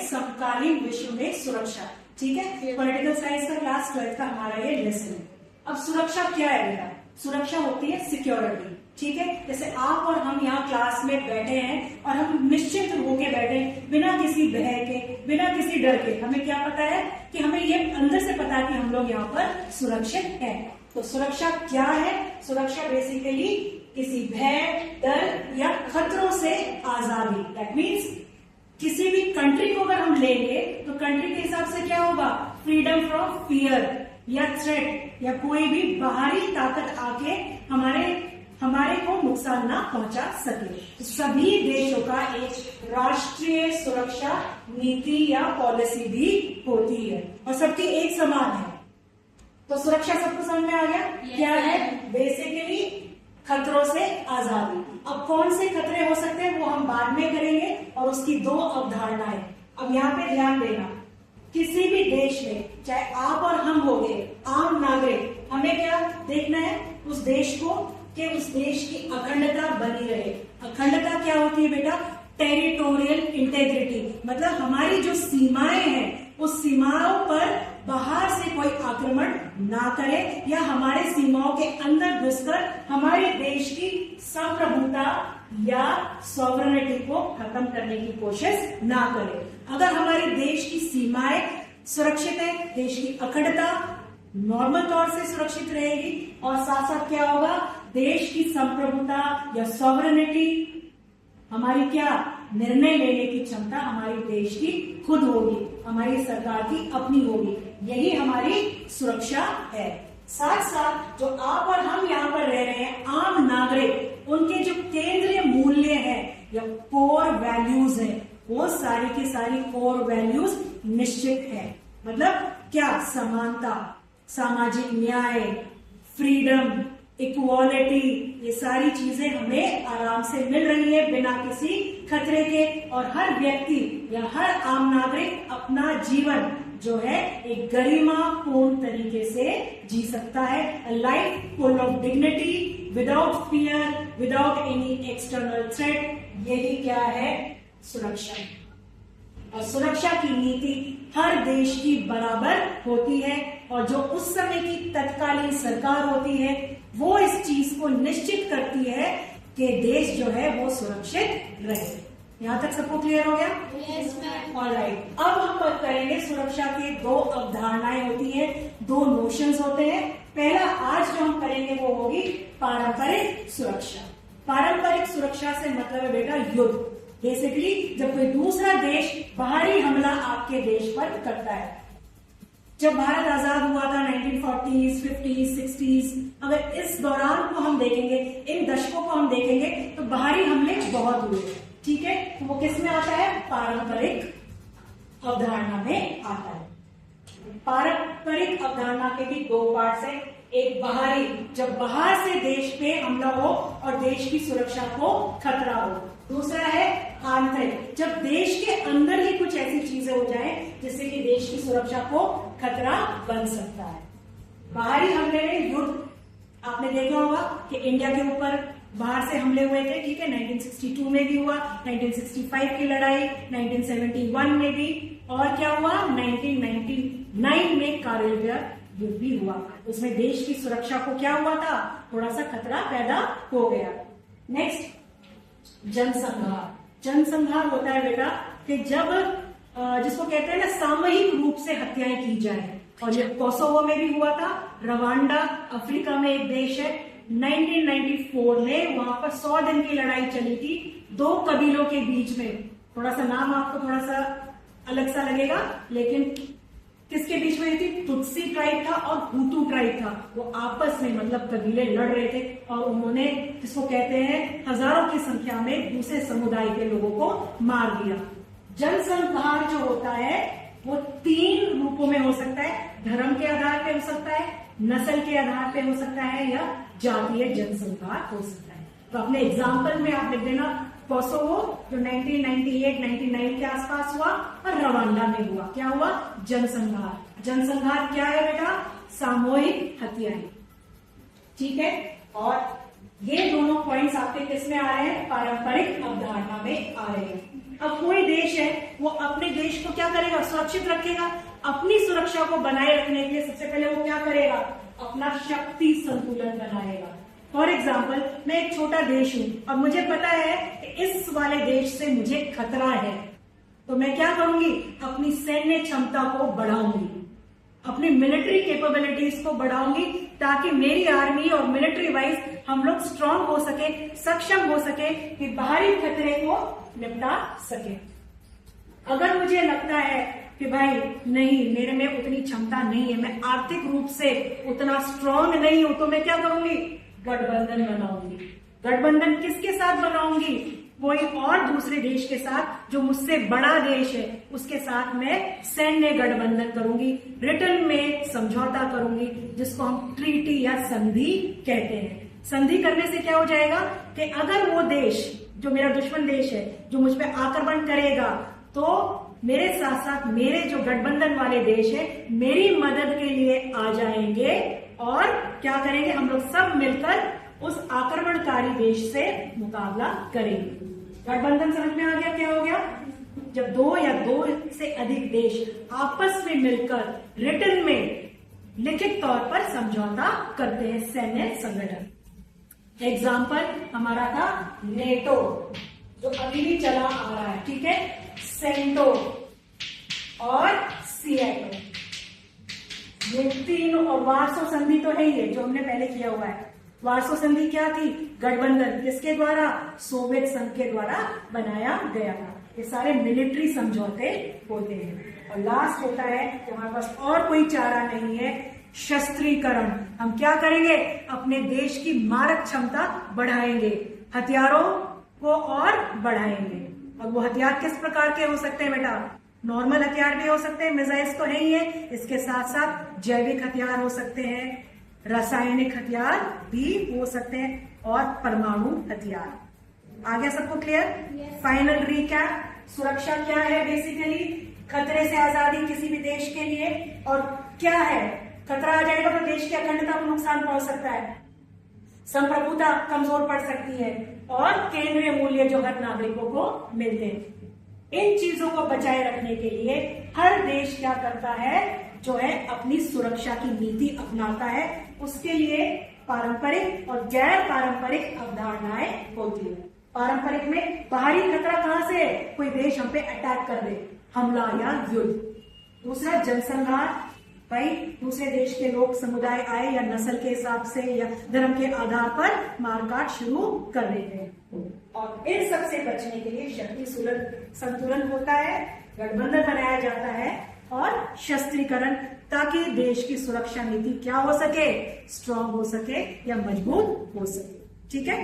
समकालीन विश्व में सुरक्षा। ठीक है, पॉलिटिकल साइंस का क्लास 12 का हमारा ये लेसन है। अब सुरक्षा क्या है बेटा? सुरक्षा होती है सिक्योरिटी। ठीक है, जैसे आप और हम यहाँ क्लास में बैठे हैं और हम निश्चिंत होके बैठे बिना किसी भय के, बिना किसी डर के। हमें क्या पता है कि हमें ये अंदर से पता है कि हम लोग यहाँ पर सुरक्षित हैं। तो सुरक्षा क्या है? सुरक्षा बेसिकली किसी भय, डर या खतरों से आजादी। दैट मीन्स किसी भी कंट्री को अगर हम लेंगे तो कंट्री के हिसाब से क्या होगा? फ्रीडम फ्रॉम फियर या थ्रेट, या कोई भी बाहरी ताकत आके हमारे को नुकसान ना पहुंचा सके। सभी देशों का एक राष्ट्रीय सुरक्षा नीति या पॉलिसी भी होती है और सबकी एक समान है। तो सुरक्षा सबको समझ में आ गया? क्या है? बेसिकली खतरों से आजादी। अब कौन से खतरे हो सकते हैं वो हम बाद में करेंगे और उसकी दो अवधारणाएं। अब यहाँ पे ध्यान देना, किसी भी देश में चाहे आप और हम हो गए आम नागरिक, हमें क्या देखना है? उस देश को कि उस देश की अखंडता बनी रहे। अखंडता क्या होती है बेटा? टेरिटोरियल इंटेग्रिटी, मतलब हमारी जो सीमाएं हैं उस सीमाओं पर बाहर से कोई आक्रमण ना करे या हमारे सीमाओं के अंदर घुसकर हमारे देश की संप्रभुता या सॉवरेनिटी को खत्म करने की कोशिश ना करे। अगर हमारे देश की सीमाएं सुरक्षित है, देश की अखंडता नॉर्मल तौर से सुरक्षित रहेगी और साथ साथ क्या होगा? देश की संप्रभुता या सॉवरेनिटी, हमारी क्या निर्णय लेने की क्षमता हमारी देश की खुद होगी, हमारी सरकार की अपनी होगी। यही हमारी सुरक्षा है। साथ साथ जो आप और हम यहाँ पर रह रहे हैं आम नागरिक, उनके जो केंद्रीय मूल्य हैं या कोर वैल्यूज हैं, वो सारी की सारी कोर वैल्यूज निश्चित है। मतलब क्या? समानता, सामाजिक न्याय, फ्रीडम, इक्वालिटी, ये सारी चीजें हमें आराम से मिल रही है बिना किसी खतरे के। और हर व्यक्ति या हर आम नागरिक अपना जीवन जो है एक गरिमापूर्ण तरीके से जी सकता है। A life full of dignity, without fear, without any external threat. यही क्या है? सुरक्षा। और सुरक्षा की नीति हर देश की बराबर होती है और जो उस समय की तत्कालीन सरकार होती है वो इस चीज को निश्चित करती है कि देश जो है वो सुरक्षित रहे। यहाँ तक सबको क्लियर हो गया? Yes, ma'am. ऑलराइट, अब हम बात करेंगे सुरक्षा की दो अवधारणाएं होती है, दो नोशंस होते हैं। पहला आज जो हम करेंगे वो होगी पारंपरिक सुरक्षा। पारंपरिक सुरक्षा से मतलब है बेटा युद्ध। बेसिकली जब कोई दूसरा देश बाहरी हमला आपके देश पर करता है। जब भारत आजाद हुआ था 1940s, 50s, 60s, अगर इस दौरान को हम देखेंगे, इन दशकों को हम देखेंगे तो बाहरी हमले बहुत हुए। ठीक है, तो वो किस में आता है? पारंपरिक अवधारणा में आता है। पारंपरिक अवधारणा के भी दो पार्ट है। एक बाहरी, जब बाहर से देश पे हमला हो और देश की सुरक्षा को खतरा हो। दूसरा है आंतरिक, जब देश के अंदर ही कुछ ऐसी चीजें हो जाए जिससे कि देश की सुरक्षा को खतरा बन सकता है। बाहरी हमले में युद्ध आपने देखा होगा कि इंडिया के ऊपर बाहर से हमले हुए थे। ठीक है, 1962 में भी हुआ, 1965 की लड़ाई, 1971 में भी, और क्या हुआ 1999 में कारगिल युद्ध भी हुआ। उसमें देश की सुरक्षा को क्या हुआ था? थोड़ा सा खतरा पैदा हो गया। नेक्स्ट, जनसंहार। जनसंहार होता है बेटा कि जब जिसको कहते हैं ना सामूहिक रूप से हत्याएं की जाए, और ये कोसोवो में भी हुआ था। रवांडा अफ्रीका में एक देश है, 1994 में वहां पर 100 दिन की लड़ाई चली थी दो कबीलों के बीच में। थोड़ा सा नाम आपको थोड़ा सा अलग सा लगेगा, लेकिन किसके बीच में थी? तुत्सी ट्राइब था और हुतू ट्राइब था। वो आपस में मतलब कबीले लड़ रहे थे और उन्होंने जिसको कहते हैं हजारों की संख्या में दूसरे समुदाय के लोगों को मार दिया। जनसंहार जो होता है वो 3 रूपों में हो सकता है। धर्म के आधार पे हो सकता है, नस्ल के आधार पे हो सकता है, या जातीय जनसंहार हो सकता है। तो अपने एग्जाम्पल में आप लिख देना कोसोवो जो 1998-99 के आसपास हुआ, और रवांडा में हुआ। क्या हुआ? जनसंहार। जनसंहार क्या है बेटा? सामूहिक हत्याएं। ठीक है, और ये दोनों पॉइंट्स आपके किस में आ रहे हैं? पारंपरिक अवधारणा में आ रहे हैं। अब कोई देश है वो अपने देश को क्या करेगा, सुरक्षित रखेगा। अपनी सुरक्षा को बनाए रखने के लिए सबसे पहले वो क्या करेगा, अपना शक्ति संतुलन बनाएगा। फॉर एग्जाम्पल, मैं एक छोटा देश हूं और मुझे पता है कि इस वाले देश से मुझे खतरा है, तो मैं क्या करूंगी, अपनी सैन्य क्षमता को बढ़ाऊंगी, अपनी मिलिट्री कैपेबिलिटीज को बढ़ाऊंगी, ताकि मेरी आर्मी और मिलिट्री वाइज हम लोग स्ट्रांग हो सके, सक्षम हो सके कि बाहरी खतरे को निपटा सके। अगर मुझे लगता है कि भाई नहीं, मेरे में उतनी क्षमता नहीं है, मैं आर्थिक रूप से उतना स्ट्रांग नहीं हूं, तो मैं क्या करूंगी, गठबंधन बनाऊंगी। गठबंधन किसके साथ बनाऊंगी, कोई और दूसरे देश के साथ जो मुझसे बड़ा देश है, उसके साथ मैं सैन्य गठबंधन करूंगी, रिटर्न में समझौता करूंगी, जिसको हम ट्रीटी या संधि कहते हैं। संधि करने से क्या हो जाएगा कि अगर वो देश जो मेरा दुश्मन देश है, जो मुझ पर आक्रमण करेगा, तो मेरे साथ साथ मेरे जो गठबंधन वाले देश है मेरी मदद के लिए आ जाएंगे और क्या करेंगे, हम लोग सब मिलकर उस आक्रमणकारी देश से मुकाबला करेंगे। गठबंधन समझ में आ गया क्या हो गया, जब दो या दो से अधिक देश आपस में मिलकर रिटर्न में लिखित तौर पर समझौता करते हैं, सैन्य संगठन। एग्जाम्पल हमारा था नेटो, जो अभी भी चला आ रहा है, ठीक है, सेंटो और सिएटो, ये तीनों, और वार्सो संधि तो है ही है जो हमने पहले किया हुआ है। वार्सो संधि क्या थी, गठबंधन, किसके द्वारा, सोवियत संघ के द्वारा बनाया गया था। ये सारे मिलिट्री समझौते होते हैं। और लास्ट होता है कि हमारे पास और कोई चारा नहीं है, शस्त्रीकरण। हम क्या करेंगे, अपने देश की मारक क्षमता बढ़ाएंगे, हथियारों को और बढ़ाएंगे। और वो हथियार किस प्रकार के हो सकते हैं बेटा, नॉर्मल हथियार भी हो सकते हैं, मिसाइल्स तो है ही है, इसके साथ साथ जैविक हथियार हो सकते हैं, रासायनिक हथियार भी हो सकते हैं, और परमाणु हथियार। आ गया सबको क्लियर? फाइनल रिकैप, सुरक्षा क्या है, बेसिकली खतरे से आजादी किसी भी देश के लिए। और क्या है, खतरा आ जाएगा तो देश की अखंडता को नुकसान पहुंच सकता है, संप्रभुता कमजोर पड़ सकती है, और केंद्रीय मूल्य जो हर नागरिकों को मिलते हैं। इन चीजों को बचाए रखने के लिए हर देश क्या करता है, जो है अपनी सुरक्षा की नीति अपनाता है। उसके लिए पारंपरिक और गैर पारंपरिक अवधारणाएं होती है। पारंपरिक में बाहरी खतरा कहां से है, कोई देश हम पे अटैक कर दे, हमला या युद्ध। दूसरा जनसंहार, भाई दूसरे देश के लोग समुदाय आए या नस्ल के हिसाब से या धर्म के आधार पर मारकाट शुरू कर देते हैं। और इन सब से बचने के लिए शक्ति संतुलन होता है, गठबंधन बनाया जाता है, और शस्त्रीकरण, ताकि देश की सुरक्षा नीति क्या हो सके, स्ट्रांग हो सके या मजबूत हो सके। ठीक है।